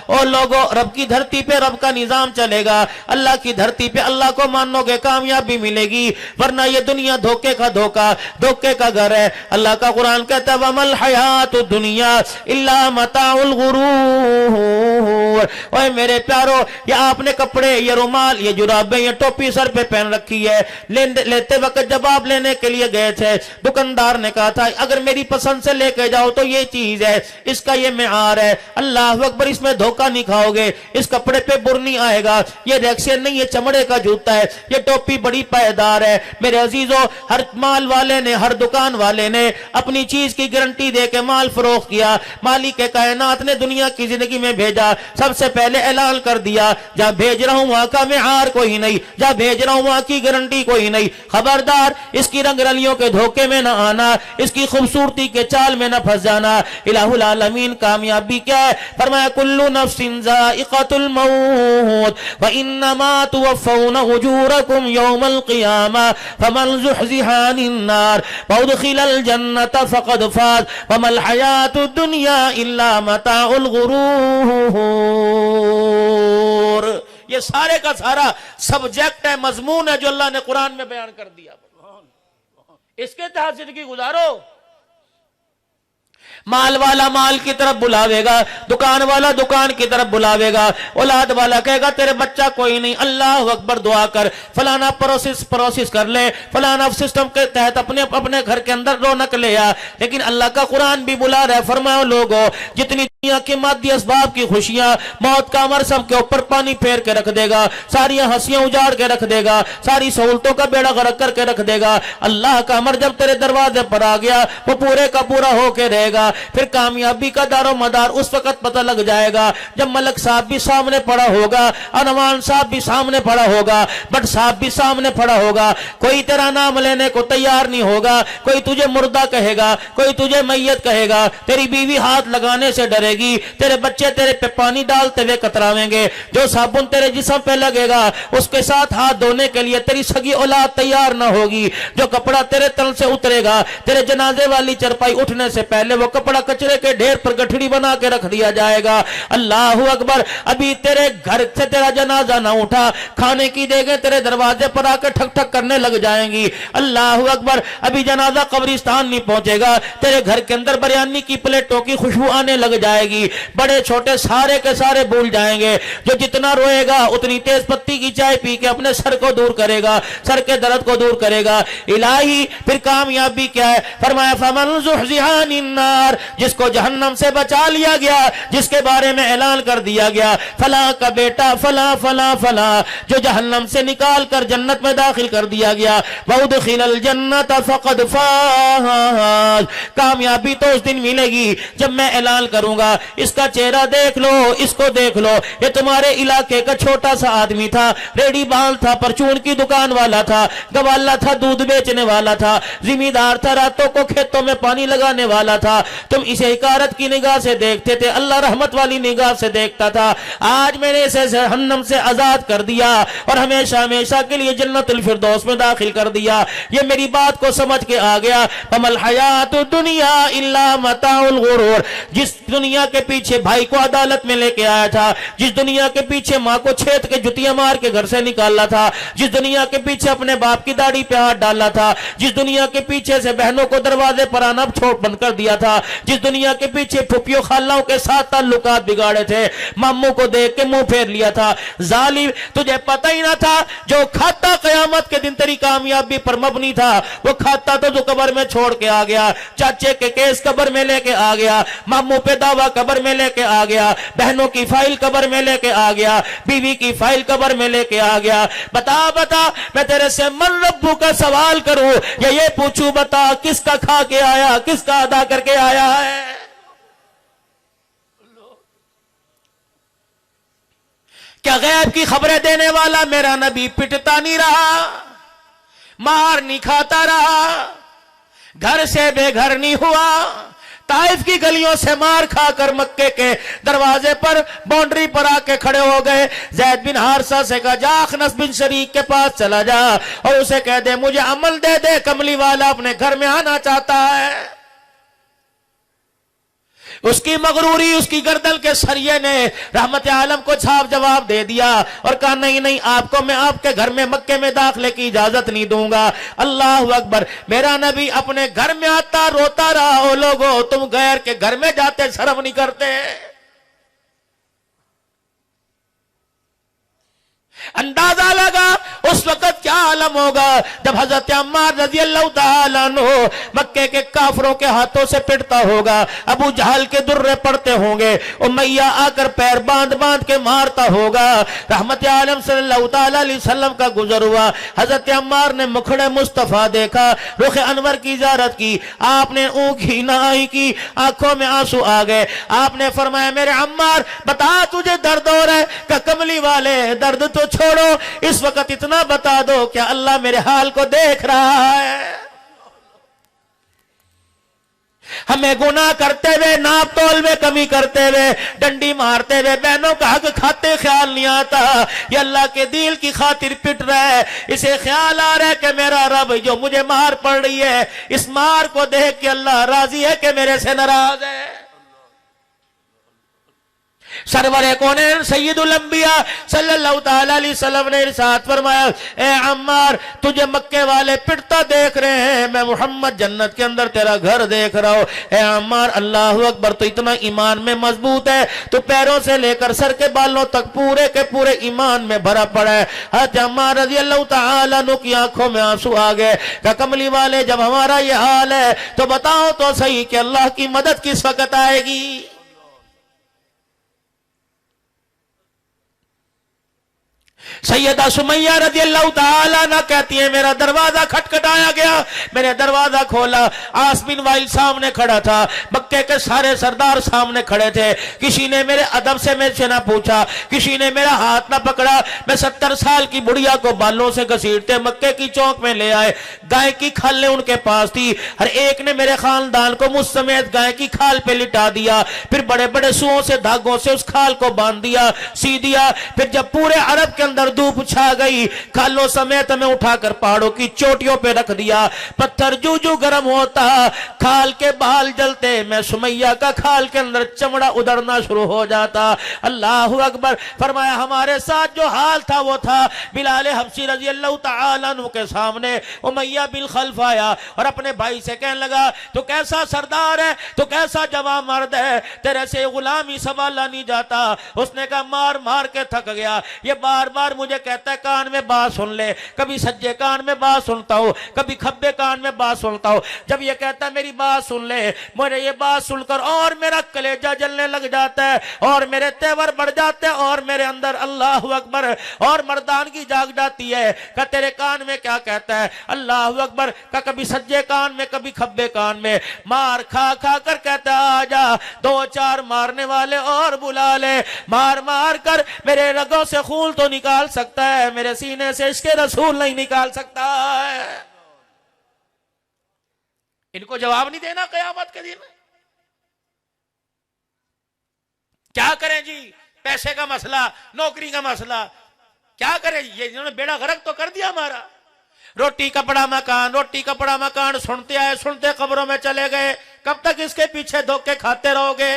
او لوگو رب کی دھرتی پہ رب کا نظام چلے گا, اللہ کی دھرتی پہ اللہ کو مانو گے کامیابی ملے گی, ورنہ یہ دنیا دھوکے کا دھوکا, دھوکے کا گھر ہے. اللہ کا قرآن کہتا ہے وَمَا الْحَيَاةُ الدُّنْيَا إِلَّا مَتَاعُ الْغُرُورِ. اوے میرے پیارو, یہ آپ نے کپڑے, یہ رومال, یہ جرابیں, یہ ٹوپی سر پہ پہن رکھی ہے, لیتے وقت جب آپ لینے کے لیے گئے تھے دکاندار نے کہا تھا اگر میری پسند سے لے کے جاؤ تو یہ چیز ہے, اس کا یہ معیار ہے, اللہ اکبر, اس میں دھوکہ نہیں کھاؤ گے, اس کپڑے پہ بر نہیں آئے گا, یہ ریکسین نہیں, یہ چمڑے کا جوتا ہے, یہ ٹوپی بڑی پائیدار ہے. میرے عزیزو, ہر مال والے نے, ہر دکان والے نے اپنی چیز کی گارنٹی دے کے مال فروخت کیا. مالک کائنات نے دنیا کی زندگی میں بھیجا, سب سے پہلے اعلان کر دیا جہاں بھیج رہا ہوں وہاں کا معیار کوئی نہیں, جہاں بھیج رہا ہوں وہاں کی گارنٹی کوئی نہیں. خبردار, اس کی رنگ رلیوں کے دھوکے میں نہ آنا, اس کی خوبصورتی کے چال میں نہ پھنس جانا. الہ العالمین کامیابی کیا ہے؟ فرمایا کل نفس ذائقۃ الموت وانما توفون اجورکم یوم القیامہ فمن زحزح عن النار وادخل الجنۃ فقد فاز وما الحیاۃ الدنیا الا متاع الغرور. یہ سارے کا سارا سبجیکٹ ہے, مضمون ہے جو اللہ نے قرآن میں بیان کر دیا. اس کے تحت زندگی گزارو. مال والا مال کی طرف بلاوے گا, دکان والا دکان کی طرف بلاوے گا, اولاد والا کہے گا تیرے بچہ کوئی نہیں, اللہ اکبر, دعا کر, فلانا پروسیس کر لے, فلانا سسٹم کے تحت اپنے گھر کے اندر رونق لے آ. لیکن اللہ کا قرآن بھی بلا رہا ہے, فرماؤ لوگو جتنی دنیا کے مادی اسباب کی خوشیاں, موت کا امر سب کے اوپر پانی پھیر کے رکھ دے گا, ساری ہنسیاں اجاڑ کے رکھ دے گا, ساری سہولتوں کا بیڑا غرق کر کے رکھ دے گا. اللہ کا امر جب تیرے دروازے پر آ گیا وہ پورے کا پورا ہو کے رہے گا. پھر کامیابی کا دار و مدار اس وقت پتہ لگ جائے گا جب ملک صاحب بھی سامنے پڑا ہوگا, انوان صاحب بھی سامنے پڑا ہوگا, بٹ صاحب بھی سامنے پڑا ہوگا. کوئی تیرا نام لینے کو تیار نہیں ہوگا, کوئی تجھے مردہ کہے گا, کوئی تجھے میت کہے گا, تیری بیوی ہاتھ لگانے سے ڈرے گی, تیرے بچے تیرے پہ پانی ڈالتے ہوئے کتراویں گے, جو صابن تیرے جسم پہ لگے گا اس کے ساتھ ہاتھ دھونے کے لیے تیری سگی اولاد تیار نہ ہوگی, جو کپڑا تیرے تن سے اترے گا تیرے جنازے والی چرپائی اٹھنے سے پہلے وہ کپڑا کچرے کے ڈھیر پر گٹھڑی بنا کے رکھ دیا جائے گا. اللہ اکبر, ابھی تیرے گھر سے تیرا جنازہ نہ اٹھا, کھانے کی دیگیں تیرے دروازے پر آ کے ٹھک ٹھک کرنے لگ جائیں گی. اللہ اکبر, ابھی جنازہ قبرستان نہیں پہنچے گا, تیرے گھر کے اندر بریانی کی پلیٹوں کی خوشبو آنے لگ جائے گی. بڑے چھوٹے سارے کے سارے بھول جائیں گے, جو جتنا روئے گا اتنی تیز پتی کی چائے پی کے اپنے سر کو دور کرے گا, سر کے درد کو دور کرے گا. الہی پھر کامیابی کیا ہے؟ فرمایا فمن زحزح عن النار, جس کو جہنم سے بچا لیا گیا, جس کے بارے میں اعلان کر دیا گیا فلاں کا بیٹا فلاں فلاں فلاں, جو جہنم سے نکال کر جنت میں داخل کر دیا گیا, وادخل الجنۃ فقد فاز. کامیابی تو اس دن ملے گی جب میں اعلان کروں گا اس کا چہرہ دیکھ لو, اس کو دیکھ لو, یہ تمہارے علاقے کا چھوٹا سا آدمی تھا, ریڈی بال تھا, پرچون کی دکان والا تھا, گوالا تھا, دودھ بیچنے والا تھا, زمیندار تھا, راتوں کو کھیتوں میں پانی لگانے والا تھا. تم اسے حقارت کی نگاہ سے دیکھتے تھے, اللہ رحمت والی نگاہ سے دیکھتا تھا. آج میں نے اسے جہنم سے آزاد کر دیا اور ہمیشہ ہمیشہ کے لیے جنت الفردوس میں داخل کر دیا. یہ میری بات کو سمجھ کے آ گیا. وَمَا الْحَيَاةُ الدُّنْيَا إِلَّا مَتَاعُ الْغُرُورِ. جس دنیا کے پیچھے بھائی کو عدالت میں لے کے آیا تھا, جس دنیا کے پیچھے ماں کو چھید کے جتیاں مار کے گھر سے نکالا تھا, جس دنیا کے پیچھے اپنے باپ کی داڑھی پہ ہاتھ ڈالا تھا, جس دنیا کے پیچھے سے بہنوں کو دروازے پر آنا چھوڑ بند کر دیا تھا, جس دنیا کے پیچھے پھپھیوں خالوں کے ساتھ تعلقات بگاڑے تھے, ماموں کو دیکھ کے منہ پھیر لیا تھا. ظالم, تجھے پتہ ہی نہ تھا جو کھاتا قیامت کے دن تیری کامیابی پر مبنی تھا, وہ کھاتا تو قبر میں چھوڑ کے آ گیا, چاچے کے کیس قبر میں لے کے آ گیا, ماموں پہ دعویٰ قبر میں لے کے آ گیا, بہنوں کی فائل قبر میں لے کے آ گیا, بیوی کی فائل قبر میں لے کے آ گیا. بتا میں تیرے سے من ربو کا سوال کروں یا یہ پوچھوں, بتا کس کا کھا کے آیا, کس کا ادا کر کے آیا ہے؟ کیا غیب کی خبریں دینے والا میرا نبی پٹتا نہیں رہا, مار نہیں کھاتا رہا, گھر سے بے گھر نہیں ہوا, طائف کی گلیوں سے مار کھا کر مکے کے دروازے پر باؤنڈری پر آ کے کھڑے ہو گئے. زید بن حارثہ سے کہا جا اخنس بن شریک کے پاس چلا جا اور اسے کہہ دے مجھے عمل دے دے, کملی والا اپنے گھر میں آنا چاہتا ہے. اس کی مغروری، اس کی گردن کے سریے نے رحمت عالم کو صاف جواب دے دیا اور کہا نہیں نہیں، آپ کو میں آپ کے گھر میں مکے میں داخلے کی اجازت نہیں دوں گا۔ اللہ اکبر، میرا نبی اپنے گھر میں آتا روتا رہا، او لوگو تم غیر کے گھر میں جاتے شرم نہیں کرتے؟ اندازہ لگا اس وقت کیا عالم ہوگا جب حضرت عمار رضی اللہ تعالیٰ عنہ مکے کے کافروں کے ہاتھوں سے پٹتا ہوگا، ابو جہل کے درے پڑتے ہوں گے، امیہ آ کر پیر باندھ باندھ کے مارتا ہوگا۔ رحمت عالم صلی اللہ تعالیٰ علیہ وسلم کا گزر ہوا، حضرت عمار نے مکھڑے مصطفیٰ دیکھا، رخ انور کی زیارت کی، آپ نے اونکھی نائی کی، آنکھوں میں آنسو آ گئے۔ آپ نے فرمایا میرے عمار بتا تجھے درد ہو رہا ہے؟ کہ کملی والے درد تو چھوڑو، اس وقت اتنا بتا دو کیا اللہ میرے حال کو دیکھ رہا ہے؟ ہمیں گناہ کرتے ہوئے، ناپ تول میں کمی کرتے ہوئے، ڈنڈی مارتے ہوئے، بہنوں کا حق کھاتے خیال نہیں آتا، یہ اللہ کے دل کی خاطر پٹ رہا ہے، اسے خیال آ رہا ہے کہ میرا رب جو مجھے مار پڑ رہی ہے، اس مار کو دیکھ کے اللہ راضی ہے کہ میرے سے ناراض ہے۔ سرور کونین سید الانبیاء صلی اللہ تعالیٰ علیہ وسلم نے ارشاد فرمایا اے عمار تجھے مکے والے پٹتا دیکھ رہے ہیں، میں محمد جنت کے اندر تیرا گھر دیکھ رہا ہوں۔ اے عمار اللہ اکبر، تو اتنا ایمان میں مضبوط ہے، تو پیروں سے لے کر سر کے بالوں تک پورے کے پورے ایمان میں بھرا پڑا ہے۔ حضرت عمار رضی اللہ تعالیٰ عنہ کی آنکھوں میں آنسو آ گئے کہ کملی والے جب ہمارا یہ حال ہے تو بتاؤ تو صحیح کہ اللہ کی مدد کس وقت آئے گی؟ سیدہ سمیہ رضی اللہ تعالیٰ عنہ کہتی ہیں میرا دروازہ کھٹکھٹایا گیا، میں نے دروازہ کھولا، عاص بن وائل سامنے کھڑا تھا، مکے کے سارے سردار سامنے کھڑے تھے، کسی نے میرے ادب سے میرے سے نہ پوچھا، کسی نے میرا ہاتھ نہ پکڑا، میں 70 سال کی بڑھیا کو بالوں سے گھسیٹتے مکے کی چوک میں لے آئے، گائے کی کھالیں ان کے پاس تھی، ہر ایک نے میرے خاندان کو مجھ سمیت گائے کی کھال پہ لٹا دیا، پھر بڑے بڑے سوؤں سے دھاگوں سے اس کھال کو باندھ دیا، سی دیا، پھر جب پورے عرب کے اندر دھوپ چھا گئی، کھالوں سمیت میں اٹھا کر پہاڑوں کی چوٹیوں پہ رکھ دیا، پتھر جو جو گرم ہوتا کھال کے بال جلتے، میں سمیہ کا کھال کے اندر چمڑا ادھڑنا شروع ہو جاتا۔ اللہ اکبر، فرمایا ہمارے ساتھ جو حال تھا وہ تھا۔ بلال حبشی رضی اللہ تعالیٰ عنہ کے سامنے امیہ بن خلف آیا اور اپنے بھائی سے کہنے لگا تو کیسا سردار ہے، تو کیسا جوان مرد ہے، تیرے سے غلامی سنبھالا نہیں جاتا۔ اس نے کہا مار مار کے تھک گیا، یہ بار بار مجھے کہتا ہے کان میں بات سن لے، کبھی سجے کان میں بات سنتا ہوں، کبھی کھبے کان میں بات سنتا ہوں، جب یہ کہتا ہے میری بات سن لے، مجھے یہ بات سن کر اور میرا کلیجہ جلنے لگ جاتا ہے اور میرے تیور بڑھ جاتے ہیں اور میرے اندر اللہ اکبر اور مردانگی جاگ جاتی ہے کہ تیرے کان میں کیا کہتا ہے، اللہ اکبر، کہ کبھی سجے کان میں کبھی کھبے کان میں، مار کھا کھا کر کہتا ہے آجا 2-4 مارنے والے اور بلا لے، مار مار کر میرے رگوں سے خون تو نکال سکتا ہے، میرے سینے سے عشق رسول نہیں نکال سکتا ہے۔ ان کو جواب نہیں دینا قیامت کے دن؟ کیا کریں جی، پیسے کا مسئلہ، نوکری کا مسئلہ، کیا کریں؟ یہ انہوں نے بیڑا غرق تو کر دیا ہمارا۔ روٹی کپڑا مکان، روٹی کپڑا مکان سنتے آئے، سنتے قبروں میں چلے گئے، کب تک اس کے پیچھے دھوکے کھاتے رہو گے؟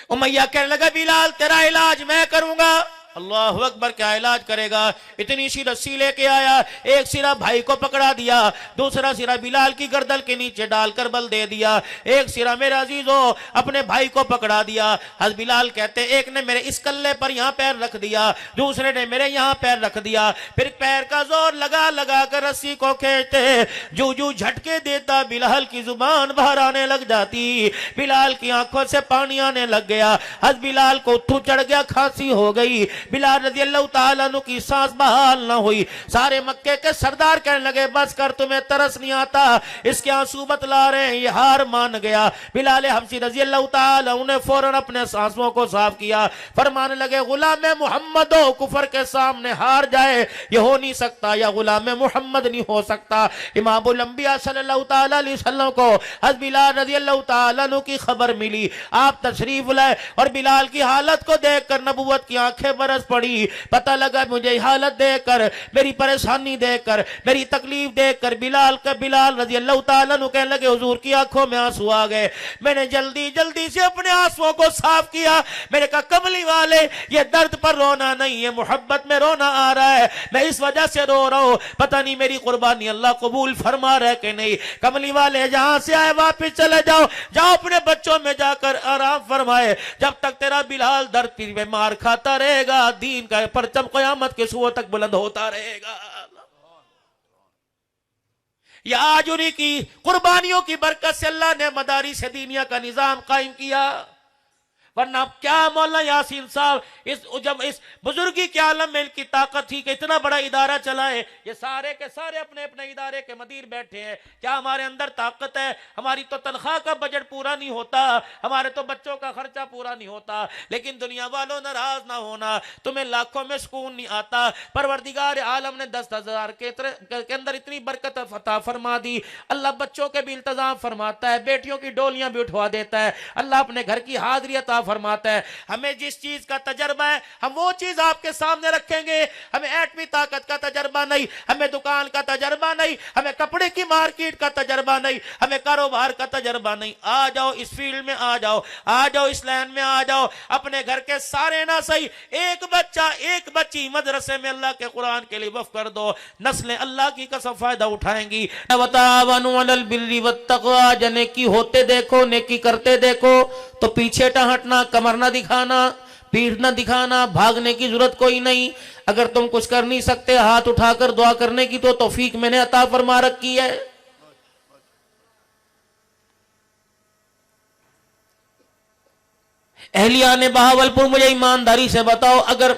امیہ کہنے لگا بلال تیرا علاج میں کروں گا۔ اللہ اکبر، کیا علاج کرے گا؟ اتنی سی رسی لے کے آیا، ایک سرا بھائی کو پکڑا دیا، دوسرا سرا بلال کی گردن کے نیچے ڈال کر بل دے دیا، ایک سرا میرے عزیزو اپنے بھائی کو پکڑا دیا۔ حضرت بلال کہتے ایک نے میرے اس کلے پر یہاں پیر رکھ دیا، دوسرے نے میرے یہاں پیر رکھ دیا، پھر پیر کا زور لگا لگا کر رسی کو کھینچتے، جو جو جھٹکے دیتا بلال کی زبان باہر آنے لگ جاتی، بلال کی آنکھوں سے پانی آنے لگ گیا، حضرت بلال کو اتھو چڑھ گیا، کھانسی ہو گئی، بلال رضی اللہ تعالیٰ عنہ کی سانس بحال نہ ہوئی۔ سارے مکے کے سردار کہنے لگے بس کر، تمہیں ترس نہیں آتا، اس کے آنسو بتلا رہے ہیں، یہ ہار مان گیا۔ بلال حبشی رضی اللہ تعالیٰ عنہ نے فوراً اپنے سانسوں کو صاف کیا، فرمانے لگے غلام محمد ہو کفر کے سامنے ہار جائے یہ ہو نہیں سکتا، یا غلام محمد نہیں ہو سکتا۔ امام الانبیاء صلی اللہ تعالیٰ علیہ وسلم کو حضرت بلال رضی اللہ تعالیٰ عنہ کی خبر ملی، آپ تشریف لائے اور بلال کی حالت کو دیکھ کر نبوت کی آنکھیں بر برس پڑی، پتہ لگا مجھے حالت دیکھ کر، میری پریشانی دیکھ کر، میری تکلیف دیکھ کر بلال رضی اللہ تعالیٰ عنہ کہنے لگے حضور کی آنکھوں میں آنسو آ گئے۔ میں نے جلدی سے اپنے آنسوؤں کو صاف کیا، میں نے کہا کملی والے یہ درد پر رونا نہیں، یہ محبت میں رونا آ رہا ہے، میں اس وجہ سے رو رہا ہوں، پتہ نہیں میری قربانی اللہ قبول فرما رہا ہے کہ نہیں۔ کملی والے جہاں سے آئے واپس چلے جاؤ اپنے بچوں میں جا کر آرام فرمائے، جب تک تیرا بلال درد پہ مار کھاتا رہے گا دین کا پرچم قیامت کے صبح تک بلند ہوتا رہے گا۔ یہ آج انہی کی قربانیوں کی برکت سے اللہ نے مدارس دینیہ کا نظام قائم کیا، ورنہ کیا مولانا یاسین صاحب جب اس بزرگی کے عالم میں ان کی طاقت تھی کہ اتنا بڑا ادارہ چلائے، یہ سارے کے سارے اپنے اپنے ادارے کے مدیر بیٹھے ہیں، کیا ہمارے اندر طاقت ہے؟ ہماری تو تنخواہ کا بجٹ پورا نہیں ہوتا، ہمارے تو بچوں کا خرچہ پورا نہیں ہوتا، لیکن دنیا والوں ناراض نہ ہونا، تمہیں لاکھوں میں سکون نہیں آتا، پروردگار عالم نے 10,000 کے اندر اتنی برکت عطا فرما دی، اللہ بچوں کے بھی التزام فرماتا ہے، بیٹیوں کی ڈولیاں بھی اٹھوا دیتا ہے، اللہ اپنے گھر کی حاضری عطا فرماتا ہے۔ ہمیں جس چیز کا تجربہ ہے ہم وہ چیز آپ کے سامنے رکھیں گے، ہمیں ایٹمی طاقت کا تجربہ نہیں، ہمیں دکان کا تجربہ نہیں، ہمیں کپڑے کی مارکیٹ کا تجربہ نہیں، ہمیں کاروبار کا تجربہ نہیں۔ آ جاؤ اس فیلڈ میں، آ جاؤ اس لائن میں، آ جاؤ، اپنے گھر کے سارے نہ صحیح ایک بچہ ایک بچی مدرسے میں اللہ کے قرآن کے لیے وقف کر دو، نسلیں اللہ کی قسم فائدہ اٹھائیں گی۔ وَتَعَاوَنُوا عَلَى الْبِرِّ وَالتَّقْوَىٰ، نیکی ہوتے دیکھو، نیکی کرتے دیکھو تو پیچھے نہ ہٹنا، کمر نہ دکھانا، پیٹھ نہ دکھانا، بھاگنے کی ضرورت کوئی نہیں۔ اگر تم کچھ کر نہیں سکتے ہاتھ اٹھا کر دعا کرنے کی تو توفیق میں نے عطا فرما رکھی ہے۔ اہلیان بہاولپور مجھے ایمانداری سے بتاؤ، اگر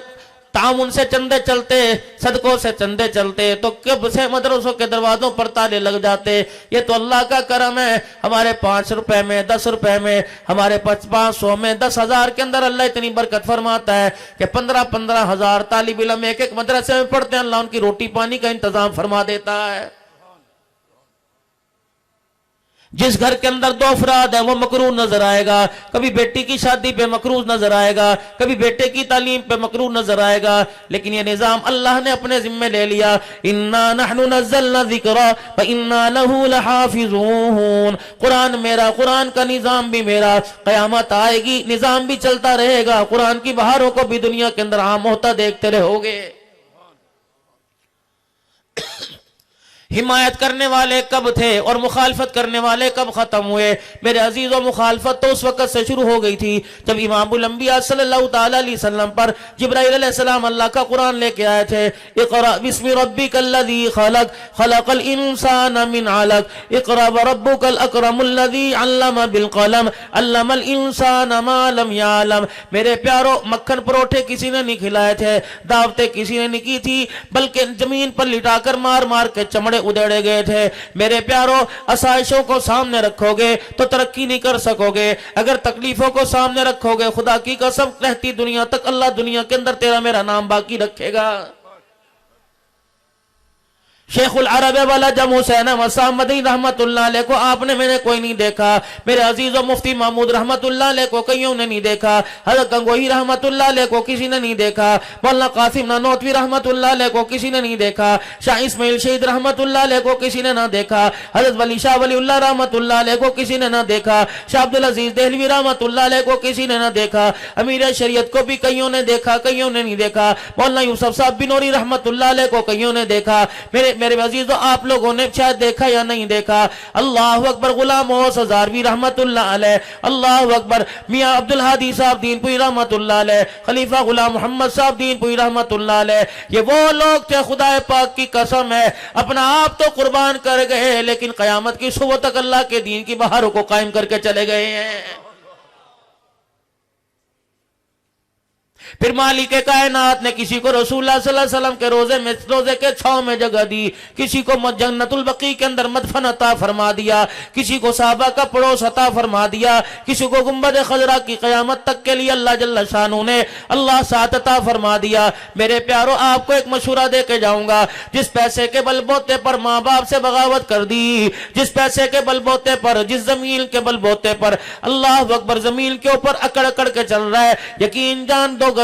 تعاون سے چندے چلتے، صدقوں سے چندے چلتے تو کب سے مدرسوں کے دروازوں پر تالے لگ جاتے؟ یہ تو اللہ کا کرم ہے، ہمارے 5 روپے میں، 10 روپے میں، ہمارے 500 میں، 10,000 کے اندر اللہ اتنی برکت فرماتا ہے کہ 15 ہزار طالب علم ایک مدرسے میں پڑھتے ہیں، اللہ ان کی روٹی پانی کا انتظام فرما دیتا ہے۔ جس گھر کے اندر 2 افراد ہیں وہ مکروہ نظر آئے گا، کبھی بیٹی کی شادی پہ مکروہ نظر آئے گا، کبھی بیٹے کی تعلیم پہ مکروہ نظر آئے گا، لیکن یہ نظام اللہ نے اپنے ذمہ لے لیا۔ اِنَّا نَحْنُ نَزَّلْنَا الذِّكْرَ وَإِنَّا لَهُ لَحَافِظُونَ، قرآن میرا، قرآن کا نظام بھی میرا، قیامت آئے گی نظام بھی چلتا رہے گا، قرآن کی بہاروں کو بھی دنیا کے اندر عام ہوتا دیکھتے رہو گے۔ حمایت کرنے والے کب تھے اور مخالفت کرنے والے کب ختم ہوئے؟ میرے عزیزوں، مخالفت تو اس وقت سے شروع ہو گئی تھی جب امام الانبیاء صلی اللہ تعالی علیہ وسلم پر جبرائیل علیہ السلام اللہ کا قرآن لے کے آئے تھے۔ اقرأ بسم ربک الذی خلق خلق الانسان من علق اقرأ وربک الاکرم الذی علم بالقلم علم الانسان ما لم يعلم۔ میرے پیارو، مکھن پروٹھے کسی نے نہیں کھلائے تھے، دعوتیں کسی نے نہیں کی تھی، بلکہ زمین پر لٹا کر مار مار کے چمڑے ادھیڑے گئے تھے۔ میرے پیارو، آسائشوں کو سامنے رکھو گے تو ترقی نہیں کر سکو گے، اگر تکلیفوں کو سامنے رکھو گے خدا کی قسم رہتی دنیا تک اللہ دنیا کے اندر تیرا میرا نام باقی رکھے گا۔ شیخ العرب والا جم حسین مسام مدنی رحمت اللہ علیہ کو آپ نے میں نے کوئی نہیں دیکھا، میرے عزیز و مفتی محمود رحمت اللہ علیہ کو کئیوں نے نہیں دیکھا، حضرت گنگوہی رحمت اللہ علیہ کو کسی نے نہیں دیکھا، مولانا قاسم نانوتوی رحمت اللہ علیہ کو کسی نے نہیں دیکھا، شاہ اسماعیل شہید رحمت اللہ علیہ کو کسی نے نہ دیکھا، حضرت ولی شاہ ولی اللہ رحمت اللہ علیہ کو کسی نے نہ دیکھا، شاہ عبدالعزیز دہلوی رحمت اللہ علیہ کو کسی نے نہ دیکھا، امیر شریعت کو بھی کئیوں نے دیکھا، کئیوں نے نہیں دیکھا، مولانا یوسف صاحب بنوری رحمت اللہ علیہ کو کئیوں نے دیکھا۔ میرے عزیزو، آپ لوگوں نے شاید دیکھا یا نہیں دیکھا، اللہ اکبر، غلام اوس ہزاروی رحمت اللہ علیہ، اللہ اکبر، میاں عبدالہادی صاحب دین پوری رحمت اللہ علیہ، خلیفہ غلام محمد صاحب دین پوری رحمت اللہ علیہ، یہ وہ لوگ تھے خدا پاک کی قسم ہے اپنا آپ تو قربان کر گئے لیکن قیامت کی صبح تک اللہ کے دین کی بہاروں کو قائم کر کے چلے گئے ہیں۔ پھر مالک کائنات نے کسی کو رسول اللہ صلی اللہ علیہ وسلم کے روزے کے چھاؤں میں جگہ دی، کسی کو جنت البقیع کے اندر مدفن عطا فرما دیا، کسی کو صحابہ کا پڑوس عطا فرما دیا، کسی کو گنبد خضرا کی قیامت تک کے لیے اللہ جل شانہ نے اللہ ساتھ عطا فرما دیا۔ میرے پیارو، آپ کو ایک مشورہ دے کے جاؤں گا، جس پیسے کے بل بوتے پر ماں باپ سے بغاوت کر دی، جس پیسے کے بل بوتے پر، جس زمین کے بل بوتے پر اللہ اکبر زمین کے اوپر اکڑ اکڑ کے چل رہا ہے، یقین جان دو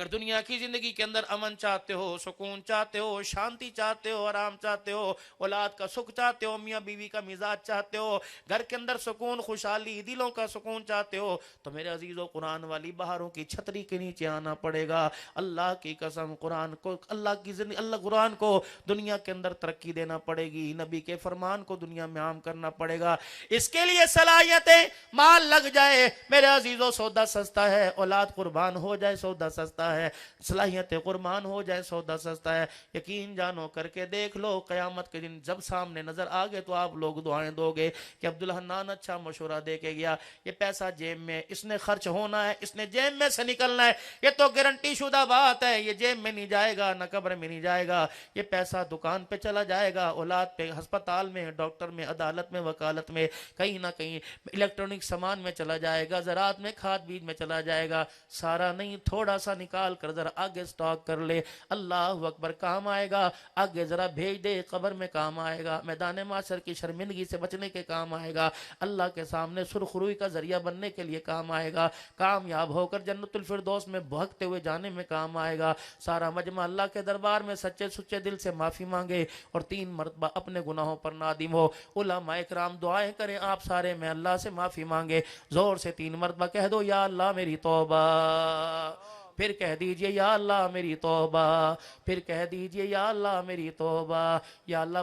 اگر دنیا کی زندگی کے اندر امن چاہتے ہو، سکون چاہتے ہو، شانتی چاہتے ہو، آرام چاہتے ہو، اولاد کا سکھ چاہتے ہو، میاں بیوی کا مزاج چاہتے ہو، گھر کے اندر سکون، خوشحالی، دلوں کا سکون چاہتے ہو، تو میرے عزیزو قرآن والی بہاروں کی چھتری کے نیچے آنا پڑے گا۔ اللہ کی قسم قرآن کو، اللہ کی زندگی، اللہ قرآن کو دنیا کے اندر ترقی دینا پڑے گی، نبی کے فرمان کو دنیا میں عام کرنا پڑے گا۔ اس کے لیے صلاحیتیں، مال لگ جائے میرے عزیزو سودا سستا ہے، اولاد قربان ہو جائے سودا سستا ہے، صلاحیتیں قربان ہو جائے سودا سستا ہے۔ یقین جانو کر کے دیکھ لو، قیامت کے دن جب سامنے نظر آگے تو آپ لوگ دعائیں دو گے کہ عبدالحنان اچھا مشورہ دے کے گیا، یہ پیسہ جیب میں اس نے خرچ ہونا ہے، اس نے جیب میں سے نکلنا ہے، یہ تو گارنٹی شدہ بات ہے، یہ جیب میں نہیں جائے گا، نہ قبر میں نہیں جائے گا، یہ پیسہ دکان پہ چلا جائے گا، اولاد پہ، ہسپتال میں، ڈاکٹر میں، عدالت میں، وکالت میں، کہیں نہ کہیں الیکٹرونک سامان میں چلا جائے گا، زراعت میں، کھاد بیج میں چلا جائے گا۔ سارا نہیں، تھوڑا سا نکال کر ذرا آگے سٹاک کر لے، اللہ اکبر، کام آئے گا، آگے ذرا بھیج دے، قبر میں کام آئے گا، میدان معاشر کی شرمندگی سے بچنے کے کام آئے گا، اللہ کے سامنے سرخروئی کا ذریعہ بننے کے لیے کام آئے گا، کامیاب ہو کر جنت الفردوس میں بہکتے ہوئے جانے میں کام آئے گا۔ سارا مجمع اللہ کے دربار میں سچے سچے دل سے معافی مانگے اور 3 مرتبہ اپنے گناہوں پر نادم ہو۔ علماء اکرام دعائیں کریں آپ سارے میں، اللہ سے معافی مانگے، زور سے 3 مرتبہ کہہ دو یا اللہ میری توبہ، پھر کہہ دیجئے یا اللہ میری توبہ، پھر کہہ دیجئے یا اللہ میری توبہ۔ یا اللہ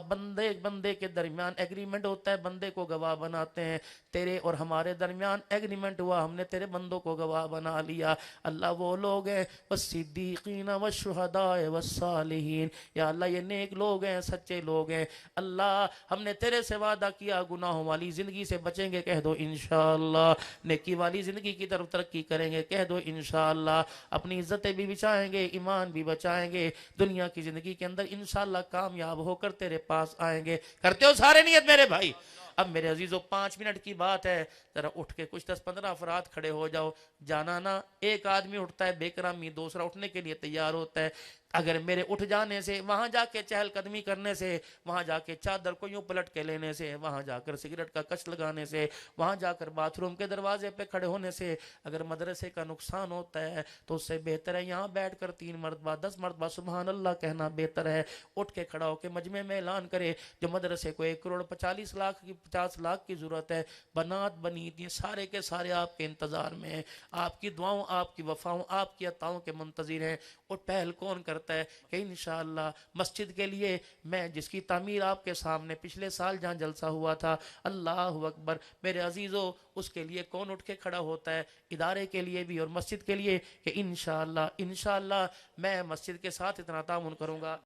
بندے کے درمیان ایگریمنٹ ہوتا ہے، بندے کو گواہ بناتے ہیں، تیرے اور ہمارے درمیان ایگریمنٹ ہوا، ہم نے تیرے بندوں کو گواہ بنا لیا۔ اللہ وہ لوگ ہیں والصدیقین والشہداء والصالحین، یا اللہ یہ نیک لوگ ہیں، سچے لوگ ہیں۔ اللہ ہم نے تیرے سے وعدہ کیا گناہوں والی زندگی سے بچیں گے، کہہ دو انشاءاللہ، نیکی والی زندگی کی طرف ترقی کریں گے، کہہ دو انشاءاللہ، اپنی عزتیں بھی بچائیں گے، ایمان بھی بچائیں گے، دنیا کی زندگی کے اندر انشاءاللہ کامیاب ہو کر تیرے پاس آئیں گے۔ کرتے ہو سارے نیت میرے بھائی؟ اب میرے عزیزو 5 منٹ کی بات ہے، ذرا اٹھ کے کچھ 10-15 افراد کھڑے ہو جاؤ۔ جانا نا، ایک آدمی اٹھتا ہے بے کرامی، دوسرا اٹھنے کے لیے تیار ہوتا ہے۔ اگر میرے اٹھ جانے سے، وہاں جا کے چہل قدمی کرنے سے، وہاں جا کے چادر کو یوں پلٹ کے لینے سے، وہاں جا کر سگریٹ کا کچ لگانے سے، وہاں جا کر باتھ روم کے دروازے پہ کھڑے ہونے سے اگر مدرسے کا نقصان ہوتا ہے تو اس سے بہتر ہے یہاں بیٹھ کر 3 مرتبہ 10 مرتبہ سبحان اللہ کہنا بہتر ہے۔ اٹھ کے کھڑا ہو کے مجمع میں اعلان کرے، جو مدرسے کو 1 کروڑ 50 لاکھ کی ضرورت ہے، بنات بنی یہ سارے کے سارے آپ کے انتظار میں ہیں، آپ کی دعاؤں، آپ کی وفاؤں، آپ کی عطاؤں کے منتظر ہیں۔ اور پہل کون کرتا ہے کہ انشاءاللہ مسجد کے لیے میں جس کی تعمیر آپ کے سامنے پچھلے سال جہاں جلسہ ہوا تھا، اللہ اکبر میرے عزیزو، اس کے لیے کون اٹھ کے کھڑا ہوتا ہے؟ ادارے کے لیے بھی اور مسجد کے لیے کہ انشاءاللہ میں مسجد کے ساتھ اتنا تعاون کروں گا۔